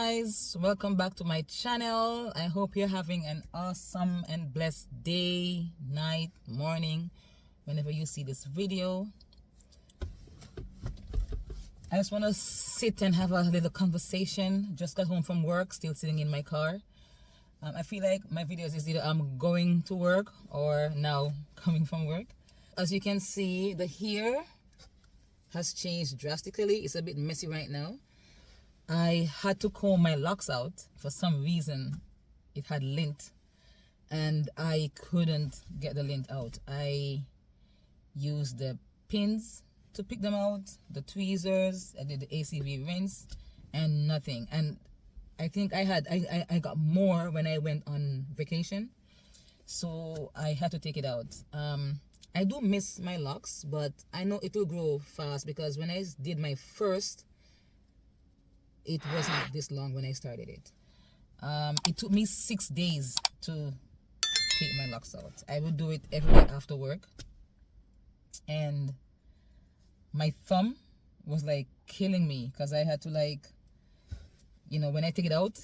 guys, welcome back to my channel. I hope you're having an awesome and blessed day, night, morning, whenever you see this video. I just want to sit and have a little conversation. Just got home from work, still sitting in my car. I feel like my videos is either I'm going to work or now coming from work. As you can see, the hair has changed drastically. It's a bit messy right now. I had to comb my locks out. For some reason, it had lint and I couldn't get the lint out. I used the pins to pick them out, the tweezers, I did the ACV rinse, and nothing. And I think I got more when I went on vacation, so I had to take it out. I do miss my locks, but I know it will grow fast because when I did my first, it wasn't this long when I started it. It took me 6 days to take my locks out. I would do it every day after work, and my thumb was like killing me because I had to, like, you know, when I take it out,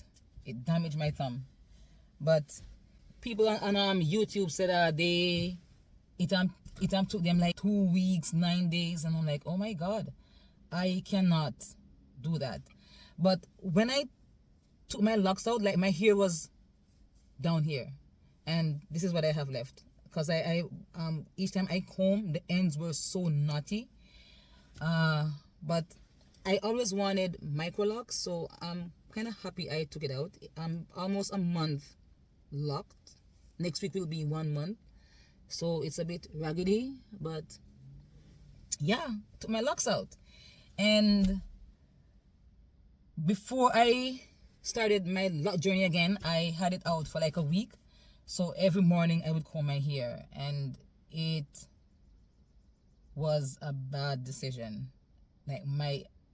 it damaged my thumb. But people on YouTube said it took them like 2 weeks, 9 days, and I'm like, oh my god, I cannot do that. But when I took my locks out, like, my hair was down here, and this is what I have left because I each time I comb, the ends were so knotty. But I always wanted microlocs, so I'm kind of happy I took it out. I'm almost a month locked. Next week will be 1 month, so it's a bit raggedy, but yeah, took my locks out. And before I started my lock journey again, I had it out for like a week. So every morning I would comb my hair, and it was a bad decision. Like,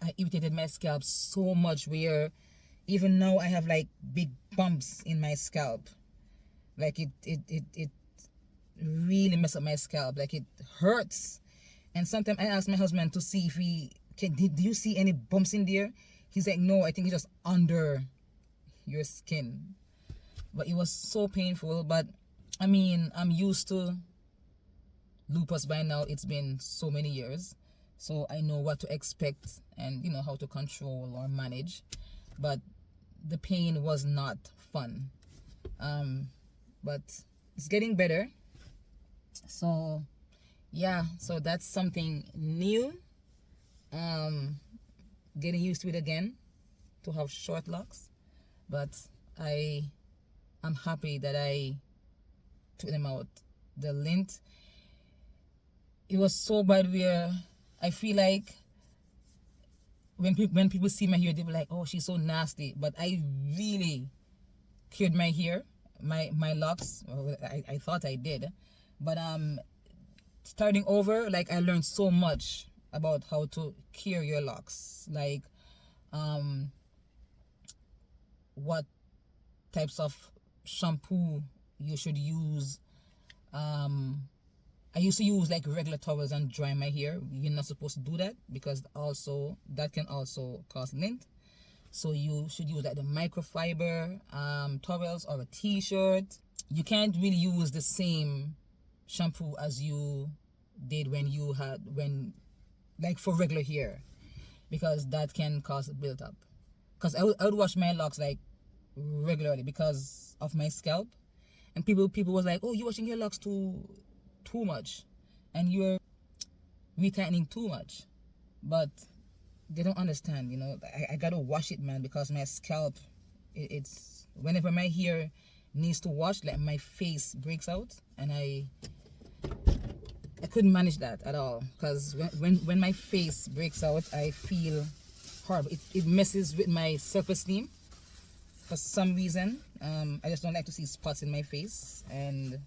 I irritated my scalp so much where even now I have like big bumps in my scalp. Like it really messed up my scalp. Like, it hurts. And sometimes I ask my husband to see if do you see any bumps in there? He's like, no, I think it's just under your skin. But it was so painful. But I mean, I'm used to lupus by now. It's been so many years, so I know what to expect and, you know, how to control or manage. But the pain was not fun. But it's getting better. So yeah, so that's something new. Getting used to it again, to have short locks. But I'm happy that I took them out. The lint, it was so bad where I feel like when people see my hair, they be like, oh, she's so nasty. But I really cured my hair, my locks. Well, I thought I did. But starting over, like, I learned so much about how to cure your locks. Like, what types of shampoo you should use. I used to use like regular towels and dry my hair. You're not supposed to do that because also that can also cause lint. So you should use like the microfiber towels or a t-shirt. You can't really use the same shampoo as you did when like for regular hair, because that can cause build-up. Because I would wash my locks like regularly because of my scalp, and people was like, oh, you're washing your locks too much and you're retightening too much. But they don't understand, you know. I gotta wash it, man, because my scalp, it's whenever my hair needs to wash, like, my face breaks out, and I couldn't manage that at all. Because when my face breaks out, I feel horrible. It messes with my self-esteem for some reason. I just don't like to see spots in my face, and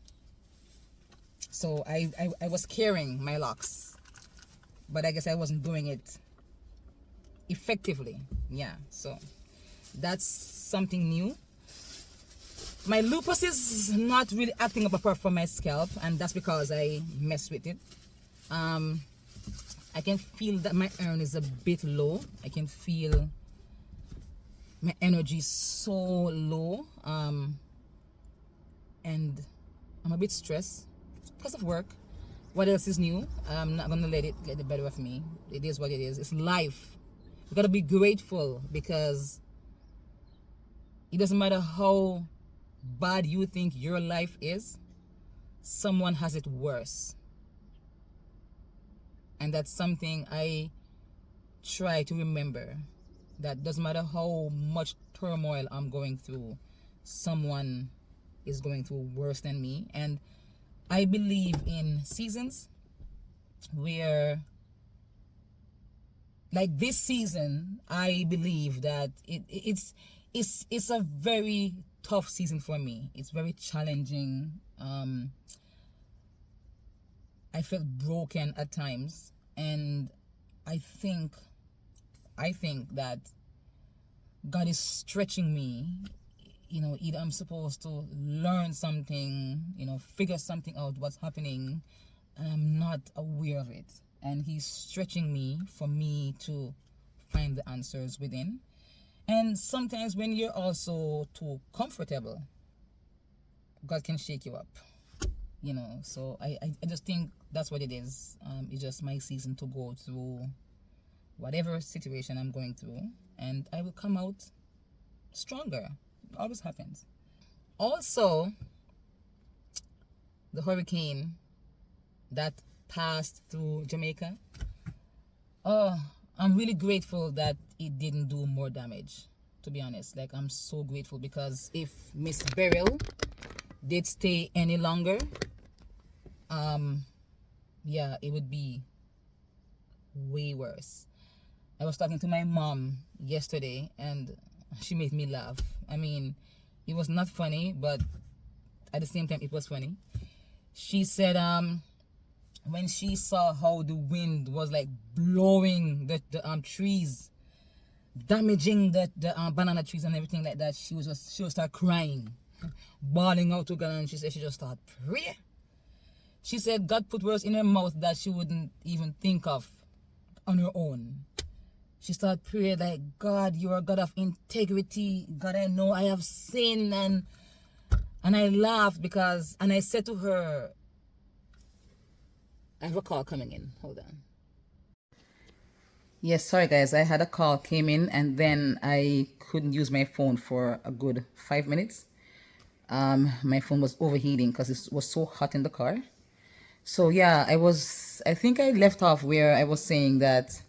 so I was caring my locks, but I guess I wasn't doing it effectively. Yeah, so that's something new. My lupus is not really acting up apart from my scalp, and that's because I mess with it. I can feel that my iron is a bit low. I can feel my energy is so low, and I'm a bit stressed because of work. What else is new? I'm not gonna let it get the better of me. It is what it is. It's life. We gotta be grateful, because it doesn't matter how bad you think your life is, someone has it worse. And that's something I try to remember, that doesn't matter how much turmoil I'm going through, someone is going through worse than me. And I believe in seasons where, like this season, I believe that it's a very tough season for me. It's very challenging. I felt broken at times, and I think that God is stretching me. Either I'm supposed to learn something, figure something out, what's happening, and I'm not aware of it. And He's stretching me for me to find the answers within. And sometimes when you're also too comfortable, God can shake you up. So I just think that's what it is. It's just my season to go through whatever situation I'm going through, and I will come out stronger. It always happens. Also, the hurricane that passed through Jamaica, I'm really grateful that it didn't do more damage, to be honest. Like, I'm so grateful, because if Miss Beryl did stay any longer, yeah, it would be way worse. I was talking to my mom yesterday, and she made me laugh. I mean, it was not funny, but at the same time it was funny. She said when she saw how the wind was like blowing the trees, damaging the banana trees and everything like that, she would start crying, bawling out to God, and she said she just started praying. She said God put words in her mouth that she wouldn't even think of on her own. She started praying like, God, you are a God of integrity. God, I know I have sinned. And I laughed and I said to her, I have a call coming in. Hold on. Yes, sorry guys. I had a call came in, and then I couldn't use my phone for a good 5 minutes. My phone was overheating because it was so hot in the car. So yeah, I think I left off where I was saying that,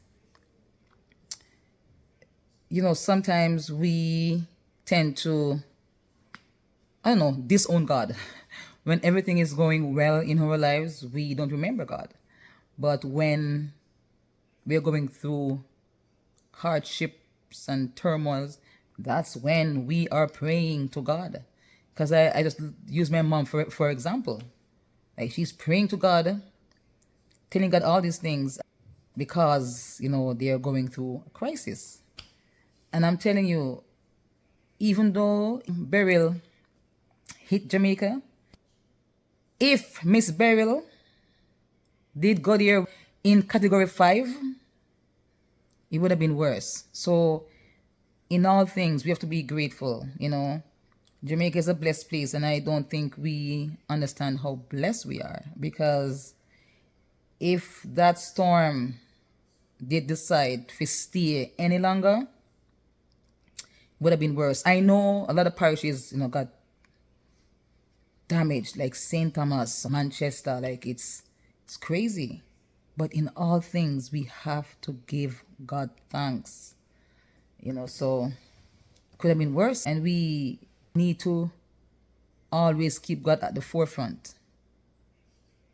sometimes we tend to, I don't know, disown God. When everything is going well in our lives, we don't remember God. But when we're going through hardships and turmoils, that's when we are praying to God. Because I just use my mom for example. Like, she's praying to God, telling God all these things, because, they are going through a crisis. And I'm telling you, even though Beryl hit Jamaica, if Miss Beryl did go there in category 5, it would have been worse. So in all things, we have to be grateful. Jamaica is a blessed place, and I don't think we understand how blessed we are, because if that storm did decide to stay any longer, would have been worse. I know a lot of parishes, got damaged, like St. Thomas, Manchester, like it's crazy. But in all things, we have to give God thanks. So could have been worse, and we need to always keep God at the forefront.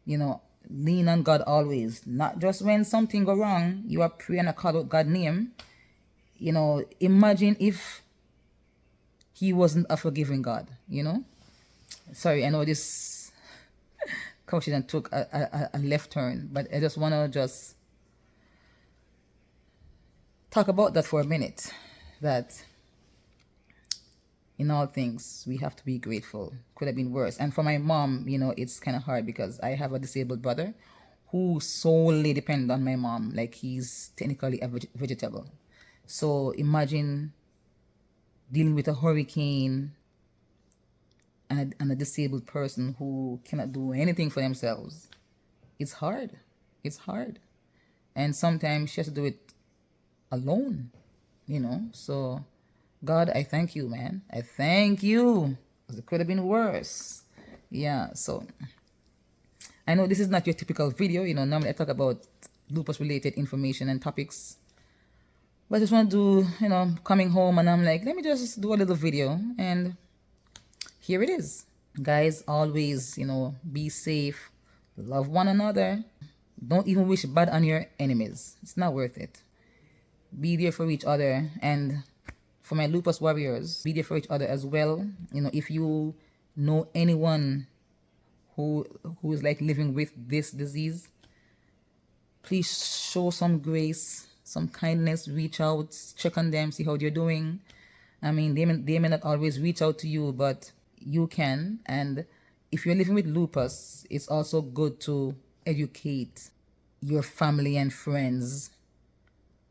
Lean on God always, not just when something go wrong, you are praying and call out God's name. Imagine if He wasn't a forgiving God. Sorry, I know this conversation took a left turn, but I just want to talk about that for a minute, that in all things we have to be grateful. Could have been worse. And for my mom, it's kind of hard, because I have a disabled brother who solely depends on my mom. Like, he's technically a vegetable. So imagine dealing with a hurricane and a disabled person who cannot do anything for themselves. It's hard. It's hard. And sometimes she has to do it alone, you know. So, God, I thank you, man. I thank you. 'Cause it could have been worse. Yeah, so I know this is not your typical video. You know, normally I talk about lupus related information and topics. But I just want to do, you know, coming home and I'm like, let me just do a little video. And here it is. Guys, always, you know, be safe. Love one another. Don't even wish bad on your enemies. It's not worth it. Be there for each other. And for my lupus warriors, be there for each other as well. You know, if you know anyone who is like living with this disease, please show some grace, some kindness, reach out, check on them, see how they're doing. I mean, they may not always reach out to you, but you can. And if you're living with lupus, it's also good to educate your family and friends,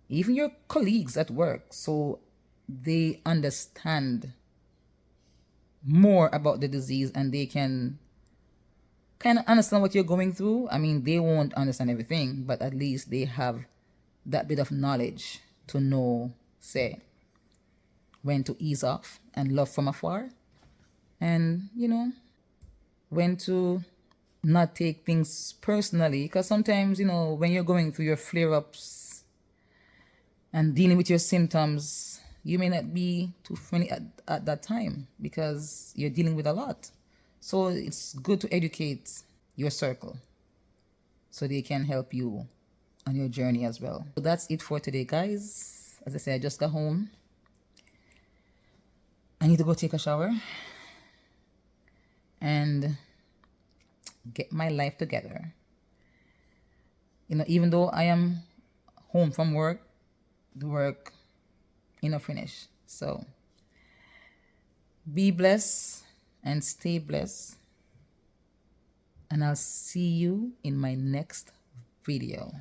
even your colleagues at work, so they understand more about the disease and they can kind of understand what you're going through. I mean, they won't understand everything, but at least they have that bit of knowledge to know, say, when to ease off and love from afar, and, you know, when to not take things personally. Because sometimes, you know, when you're going through your flare-ups and dealing with your symptoms, you may not be too friendly at that time because you're dealing with a lot. So it's good to educate your circle so they can help you on your journey as well. So that's it for today, guys. As I said, I just got home. I need to go take a shower and get my life together. You know, even though I am home from work, the work, you know, finish. So be blessed and stay blessed. And I'll see you in my next video.